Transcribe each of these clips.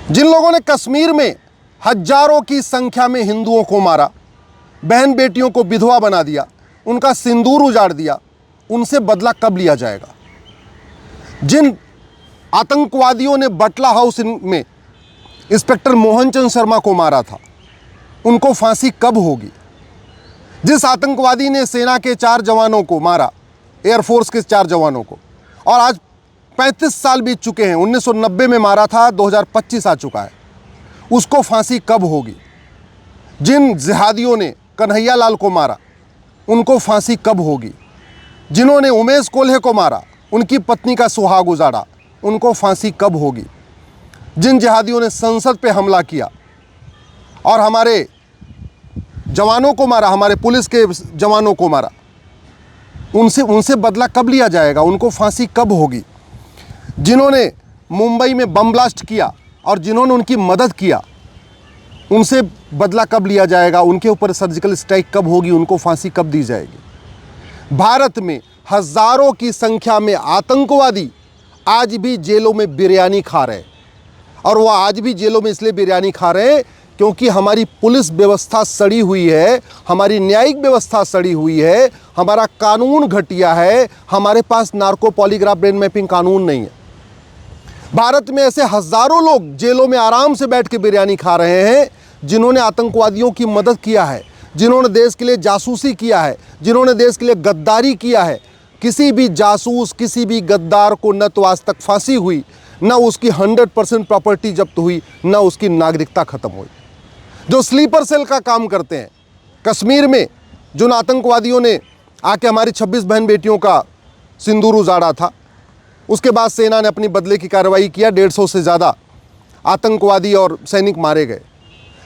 जिन लोगों ने कश्मीर में हजारों की संख्या में हिंदुओं को मारा, बहन बेटियों को विधवा बना दिया, उनका सिंदूर उजाड़ दिया, उनसे बदला कब लिया जाएगा? जिन आतंकवादियों ने बटला हाउस में इंस्पेक्टर मोहनचंद शर्मा को मारा था, उनको फांसी कब होगी? जिस आतंकवादी ने सेना के 4 जवानों को मारा, एयरफोर्स के 4 जवानों को, और आज 35 साल बीत चुके हैं, 1990 में मारा था, 2025 आ चुका है, उसको फांसी कब होगी? जिन जिहादियों ने कन्हैया लाल को मारा, उनको फांसी कब होगी? जिन्होंने उमेश कोल्हे को मारा, उनकी पत्नी का सुहाग उजाड़ा, उनको फांसी कब होगी? जिन जिहादियों ने संसद पे हमला किया और हमारे जवानों को मारा, हमारे पुलिस के जवानों को मारा, उनसे बदला कब लिया जाएगा? उनको फांसी कब होगी? जिन्होंने मुंबई में बम ब्लास्ट किया और जिन्होंने उनकी मदद किया, उनसे बदला कब लिया जाएगा? उनके ऊपर सर्जिकल स्ट्राइक कब होगी? उनको फांसी कब दी जाएगी? भारत में हजारों की संख्या में आतंकवादी आज भी जेलों में बिरयानी खा रहे हैं, और वो आज भी जेलों में इसलिए बिरयानी खा रहे हैं क्योंकि हमारी पुलिस व्यवस्था सड़ी हुई है, हमारी न्यायिक व्यवस्था सड़ी हुई है, हमारा कानून घटिया है, हमारे पास नार्को पॉलीग्राफ ब्रेन मैपिंग कानून नहीं है। भारत में ऐसे हजारों लोग जेलों में आराम से बैठ के बिरयानी खा रहे हैं, जिन्होंने आतंकवादियों की मदद किया है, जिन्होंने देश के लिए जासूसी किया है, जिन्होंने देश के लिए गद्दारी किया है। किसी भी जासूस, किसी भी गद्दार को न तो आज तक फांसी हुई, न उसकी 100% प्रॉपर्टी जब्त हुई, न उसकी नागरिकता खत्म हुई। जो स्लीपर सेल का काम करते हैं, कश्मीर में जिन आतंकवादियों ने आके हमारी 26 बहन बेटियों का सिंदूर उजाड़ा था, उसके बाद सेना ने अपनी बदले की कार्रवाई किया, 150 से ज़्यादा आतंकवादी और सैनिक मारे गए।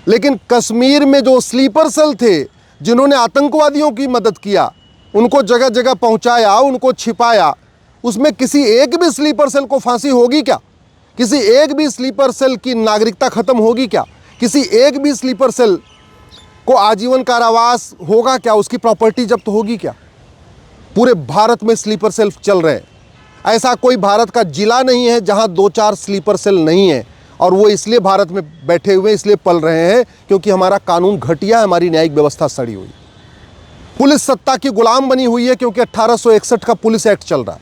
लेकिन कश्मीर में जो स्लीपर सेल थे, जिन्होंने आतंकवादियों की मदद किया, उनको जगह जगह पहुंचाया, उनको छिपाया, उसमें किसी एक भी स्लीपर सेल को फांसी होगी क्या? किसी एक भी स्लीपर सेल की नागरिकता खत्म होगी क्या? किसी एक भी स्लीपर सेल को आजीवन कारावास होगा क्या? उसकी प्रॉपर्टी जब्त होगी क्या? पूरे भारत में स्लीपर सेल चल रहे हैं। ऐसा कोई भारत का जिला नहीं है जहां 2-4 स्लीपर सेल नहीं है, और वो इसलिए भारत में बैठे हुए, इसलिए पल रहे हैं क्योंकि हमारा कानून घटिया है, हमारी न्यायिक व्यवस्था सड़ी हुई। पुलिस सत्ता की गुलाम बनी हुई है क्योंकि 1861 का पुलिस एक्ट चल रहा है।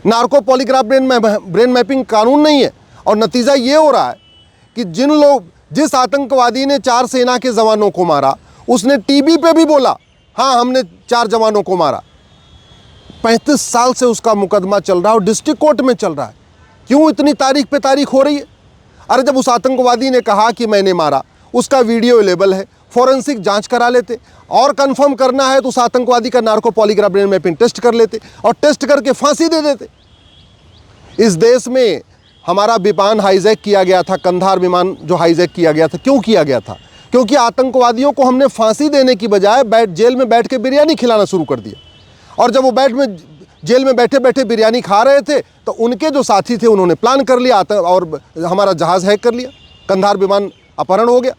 नार्को पॉलीग्राफ ब्रेन मैपिंग कानून नहीं है, और नतीजा ये हो रहा है कि जिस आतंकवादी ने 4 सेना के जवानों को मारा, उसने टीवी पे भी बोला, हाँ हमने 4 जवानों को मारा। 35 साल से उसका मुकदमा चल रहा है और डिस्ट्रिक्ट कोर्ट में चल रहा है। क्यों इतनी तारीख पे तारीख हो रही है? अरे जब उस आतंकवादी ने कहा कि मैंने मारा, उसका वीडियो अवेलेबल है, फॉरेंसिक जांच करा लेते, और कंफर्म करना है तो उस आतंकवादी का narco polygraph brain mapping test कर लेते और टेस्ट करके फांसी दे देते। इस देश में हमारा विमान हाईजैक किया गया था, कंधार विमान जो हाईजैक किया गया था, क्यों किया गया था? क्योंकि आतंकवादियों को हमने फांसी देने की बजाय जेल में बैठ के बिरयानी खिलाना शुरू कर दिया। और जब वो जेल में बैठे बैठे बिरयानी खा रहे थे तो उनके जो साथी थे उन्होंने प्लान कर लिया और हमारा जहाज़ हैक कर लिया, कंधार विमान अपहरण हो गया।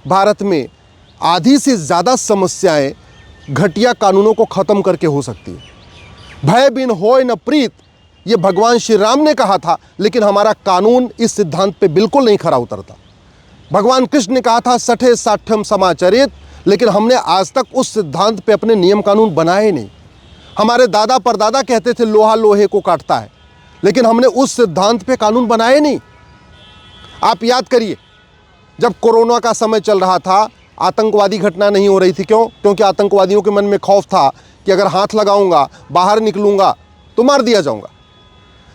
भारत में आधी से ज़्यादा समस्याएं घटिया कानूनों को ख़त्म करके हो सकती है। भय बिन होय न प्रीत, ये भगवान श्री राम ने कहा था, लेकिन हमारा कानून इस सिद्धांत पे बिल्कुल नहीं खरा उतरता। भगवान कृष्ण ने कहा था सठे साठ्यम समाचरित, लेकिन हमने आज तक उस सिद्धांत पे अपने नियम कानून बनाए नहीं। हमारे दादा परदादा कहते थे लोहा लोहे को काटता है, लेकिन हमने उस सिद्धांत पे कानून बनाए नहीं। आप याद करिए, जब कोरोना का समय चल रहा था, आतंकवादी घटना नहीं हो रही थी। क्यों? क्योंकि आतंकवादियों के मन में खौफ था कि अगर हाथ लगाऊंगा, बाहर निकलूंगा तो मार दिया जाऊंगा।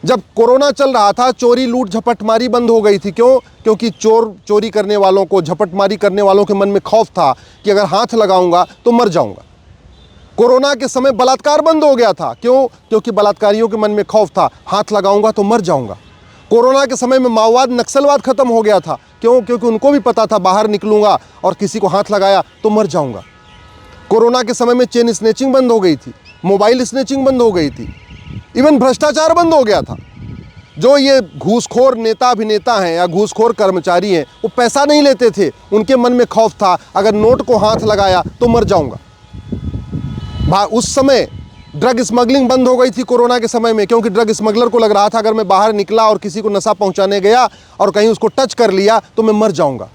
जब कोरोना चल रहा था, चोरी लूट झपटमारी बंद हो गई थी। क्यों? क्योंकि चोरी करने वालों को, झपटमारी करने वालों के मन में खौफ था कि अगर हाथ लगाऊंगा तो मर जाऊंगा। कोरोना के समय बलात्कार बंद हो गया था। क्यों? क्योंकि बलात्कारियों के मन में खौफ था, हाथ लगाऊंगा तो मर जाऊंगा। कोरोना के समय में माओवाद, नक्सलवाद खत्म हो गया था। क्यों? क्योंकि उनको भी पता था बाहर निकलूंगा और किसी को हाथ लगाया तो मर जाऊंगा। कोरोना के समय में चेन स्नैचिंग बंद हो गई थी, मोबाइल स्नैचिंग बंद हो गई थी, इवन भ्रष्टाचार बंद हो गया था। जो ये घूसखोर नेता अभिनेता हैं या घूसखोर कर्मचारी हैं, वो पैसा नहीं लेते थे, उनके मन में खौफ था अगर नोट को हाथ लगाया तो मर जाऊंगा। उस समय ड्रग स्मगलिंग बंद हो गई थी कोरोना के समय में, क्योंकि ड्रग स्मगलर को लग रहा था अगर मैं बाहर निकला और किसी को नशा पहुंचाने गया और कहीं उसको टच कर लिया तो मैं मर जाऊंगा।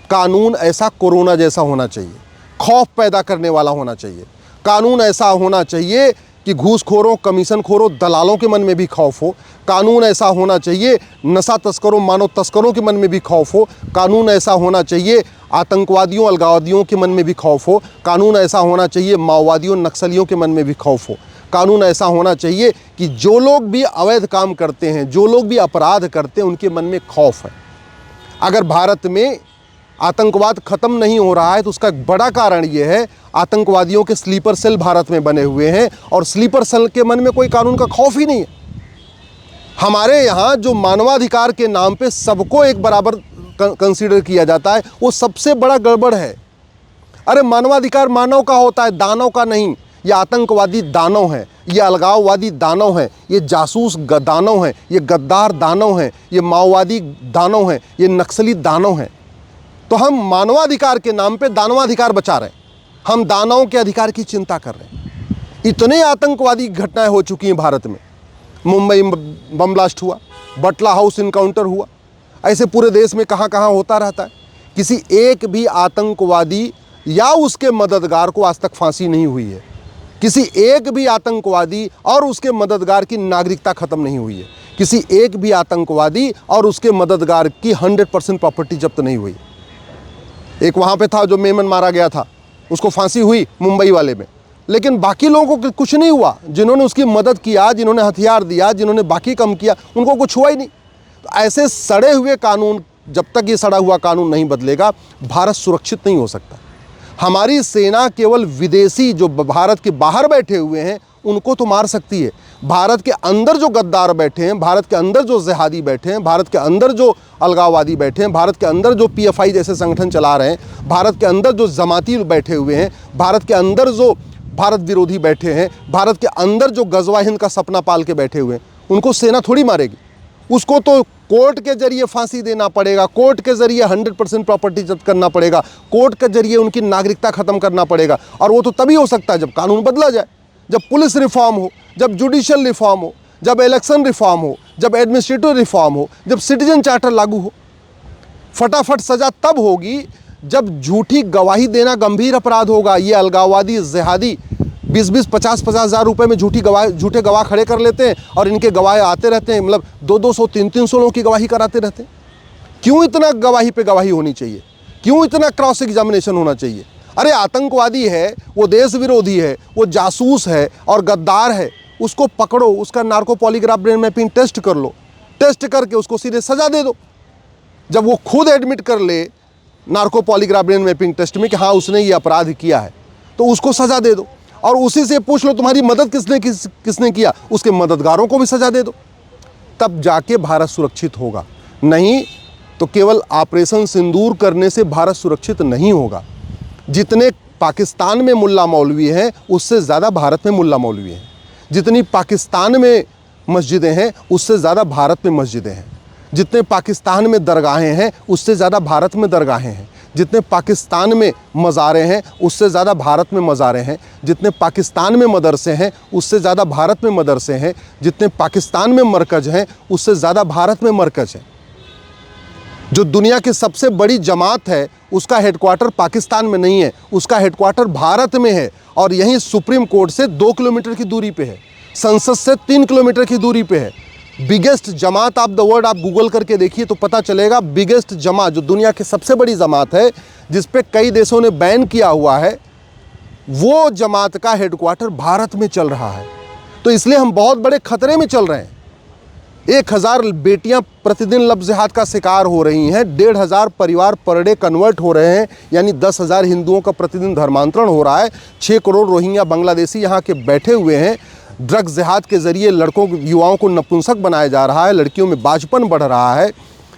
कानून ऐसा कोरोना जैसा होना चाहिए, खौफ पैदा करने वाला होना चाहिए। कानून ऐसा होना चाहिए कि घूसखोरों, कमीशनखोरों, दलालों के मन में भी खौफ हो। कानून ऐसा होना चाहिए नशा तस्करों, मानव तस्करों के मन में भी खौफ हो। कानून ऐसा होना चाहिए आतंकवादियों, अलगाववादियों के मन में भी खौफ हो। कानून ऐसा होना चाहिए माओवादियों, नक्सलियों के मन में भी खौफ हो। कानून ऐसा होना चाहिए कि जो लोग भी अवैध काम करते हैं, जो लोग भी अपराध करते हैं, उनके मन में खौफ है। अगर भारत में आतंकवाद ख़त्म नहीं हो रहा है तो उसका एक बड़ा कारण ये है आतंकवादियों के स्लीपर सेल भारत में बने हुए हैं और स्लीपर सेल के मन में कोई कानून का खौफ ही नहीं है। हमारे यहाँ जो मानवाधिकार के नाम पे सबको एक बराबर कंसीडर किया जाता है, वो सबसे बड़ा गड़बड़ है। अरे मानवाधिकार मानव का होता है, दानव का नहीं। ये आतंकवादी दानव हैं, ये अलगाववादी दानव हैं, ये जासूस दानव हैं, ये गद्दार दानव हैं, ये माओवादी दानव हैं, ये नक्सली दानव हैं। तो हम मानवाधिकार के नाम पे दानवाधिकार बचा रहे हैं, हम दानवों के अधिकार की चिंता कर रहे हैं। इतने आतंकवादी घटनाएं हो चुकी हैं भारत में। मुंबई बम ब्लास्ट हुआ, बटला हाउस इनकाउंटर हुआ, ऐसे पूरे देश में कहाँ कहाँ होता रहता है। किसी एक भी आतंकवादी या उसके मददगार को आज तक फांसी नहीं हुई है। किसी एक भी आतंकवादी और उसके मददगार की नागरिकता ख़त्म नहीं हुई है। किसी एक भी आतंकवादी और उसके मददगार की 100% प्रॉपर्टी जब्त नहीं हुई। एक वहाँ पे था जो मेमन मारा गया था, उसको फांसी हुई मुंबई वाले में, लेकिन बाकी लोगों को कुछ नहीं हुआ। जिन्होंने उसकी मदद किया, जिन्होंने हथियार दिया, जिन्होंने बाकी काम किया, उनको कुछ हुआ ही नहीं। तो ऐसे सड़े हुए कानून, जब तक ये सड़ा हुआ कानून नहीं बदलेगा, भारत सुरक्षित नहीं हो सकता। हमारी सेना केवल विदेशी जो भारत के बाहर बैठे हुए हैं उनको तो मार सकती है। भारत के अंदर जो गद्दार बैठे हैं, भारत के अंदर जो जिहादी बैठे हैं, भारत के अंदर जो अलगाववादी बैठे हैं, भारत के अंदर जो PFI जैसे संगठन चला रहे हैं, भारत के अंदर जो जमाती बैठे हुए हैं, भारत के अंदर जो भारत विरोधी बैठे हैं, भारत के अंदर जो गजवा हिंद का सपना पाल के बैठे हुए हैं, उनको सेना थोड़ी मारेगी। उसको तो कोर्ट के जरिए फांसी देना पड़ेगा, कोर्ट के जरिए 100% प्रॉपर्टी जब्त करना पड़ेगा, कोर्ट के जरिए उनकी नागरिकता ख़त्म करना पड़ेगा। और वो तो तभी हो सकता है जब कानून बदला जाए, जब पुलिस रिफॉर्म हो, जब जुडिशियल रिफॉर्म हो, जब इलेक्शन रिफॉर्म हो, जब एडमिनिस्ट्रेटिव रिफॉर्म हो, जब सिटीजन चार्टर लागू हो। फटाफट सज़ा तब होगी जब झूठी गवाही देना गंभीर अपराध होगा। ये अलगाववादी जिहादी 20-20, 50-50 हज़ार रुपये में झूठे गवाह खड़े कर लेते हैं और इनके गवाह आते रहते हैं, मतलब 200-200, 300 लोगों की गवाही कराते रहते हैं। क्यों इतना गवाही पे गवाही होनी चाहिए? क्यों इतना क्रॉस एग्जामिनेशन होना चाहिए? अरे आतंकवादी है, वो देश विरोधी है, वो जासूस है और गद्दार है, उसको पकड़ो, उसका narco polygraph brain mapping test कर लो, टेस्ट करके उसको सीधे सज़ा दे दो। जब वो खुद एडमिट कर ले narco polygraph brain mapping test में कि हाँ उसने ये अपराध किया है, तो उसको सज़ा दे दो और उसी से पूछ लो तुम्हारी मदद किसने किया, उसके मददगारों को भी सज़ा दे दो। तब जाके भारत सुरक्षित होगा। नहीं तो केवल ऑपरेशन सिंदूर करने से भारत सुरक्षित नहीं होगा। जितने पाकिस्तान में मुल्ला मौलवी हैं उससे ज़्यादा भारत में मुल्ला मौलवी हैं। जितनी पाकिस्तान में मस्जिदें हैं उससे ज़्यादा भारत में मस्जिदें हैं। जितने पाकिस्तान में दरगाहें हैं उससे ज़्यादा भारत में दरगाहें हैं। जितने पाकिस्तान में मज़ारे हैं उससे ज़्यादा भारत में मज़ारे हैं। जितने पाकिस्तान में मदरसे हैं उससे ज़्यादा भारत में मदरसे हैं। जितने पाकिस्तान में मरकज़ हैं उससे ज़्यादा भारत में मरकज़ हैं। जो दुनिया की सबसे बड़ी जमात है उसका हेडक्वार्टर पाकिस्तान में नहीं है, उसका हेडक्वार्टर भारत में है और यहीं सुप्रीम कोर्ट से 2 किलोमीटर की दूरी पे है, संसद से 3 किलोमीटर की दूरी पे है। बिगेस्ट जमात आप द वर्ड आप गूगल करके देखिए तो पता चलेगा। बिगेस्ट जमात जो दुनिया की सबसे बड़ी जमात है जिस पे कई देशों ने बैन किया हुआ है, वो जमात का हेडक्वार्टर भारत में चल रहा है। तो इसलिए हम बहुत बड़े खतरे में चल रहे हैं। 1000 बेटियां प्रतिदिन लफ्ज़ जिहाद का शिकार हो रही हैं, 1500 परिवार पर डे कन्वर्ट हो रहे हैं, यानी 10,000 हिंदुओं का प्रतिदिन धर्मांतरण हो रहा है। 6 करोड़ रोहिंग्या बांग्लादेशी यहाँ के बैठे हुए हैं। ड्रग जिहाद के ज़रिए लड़कों युवाओं को नपुंसक बनाया जा रहा है, लड़कियों में बाजपन बढ़ रहा है।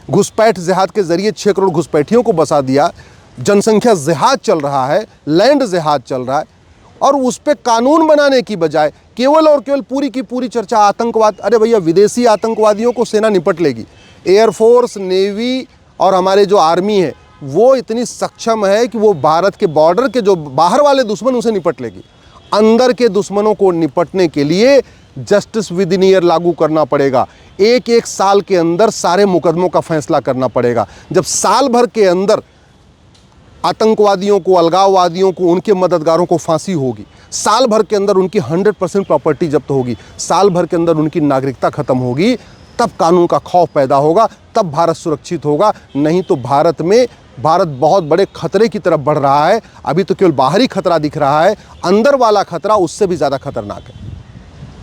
घुसपैठ जिहाद के ज़रिए 6 करोड़ घुसपैठियों को बसा दिया। जनसंख्या जिहाद चल रहा है, लैंड जिहाद चल रहा है और उस पर कानून बनाने की बजाय केवल और केवल पूरी की पूरी चर्चा आतंकवाद। अरे भैया, विदेशी आतंकवादियों को सेना निपट लेगी। एयरफोर्स, नेवी और हमारे जो आर्मी है वो इतनी सक्षम है कि वो भारत के बॉर्डर के जो बाहर वाले दुश्मन उसे निपट लेगी। अंदर के दुश्मनों को निपटने के लिए जस्टिस विद इन ईयर लागू करना पड़ेगा। एक एक साल के अंदर सारे मुकदमों का फैसला करना पड़ेगा। जब साल भर के अंदर आतंकवादियों को, अलगाववादियों को, उनके मददगारों को फांसी होगी, साल भर के अंदर उनकी 100% प्रॉपर्टी जब्त होगी, साल भर के अंदर उनकी नागरिकता खत्म होगी, तब कानून का खौफ पैदा होगा, तब भारत सुरक्षित होगा। नहीं तो भारत बहुत बड़े खतरे की तरफ बढ़ रहा है। अभी तो केवल बाहरी खतरा दिख रहा है, अंदर वाला खतरा उससे भी ज़्यादा खतरनाक है।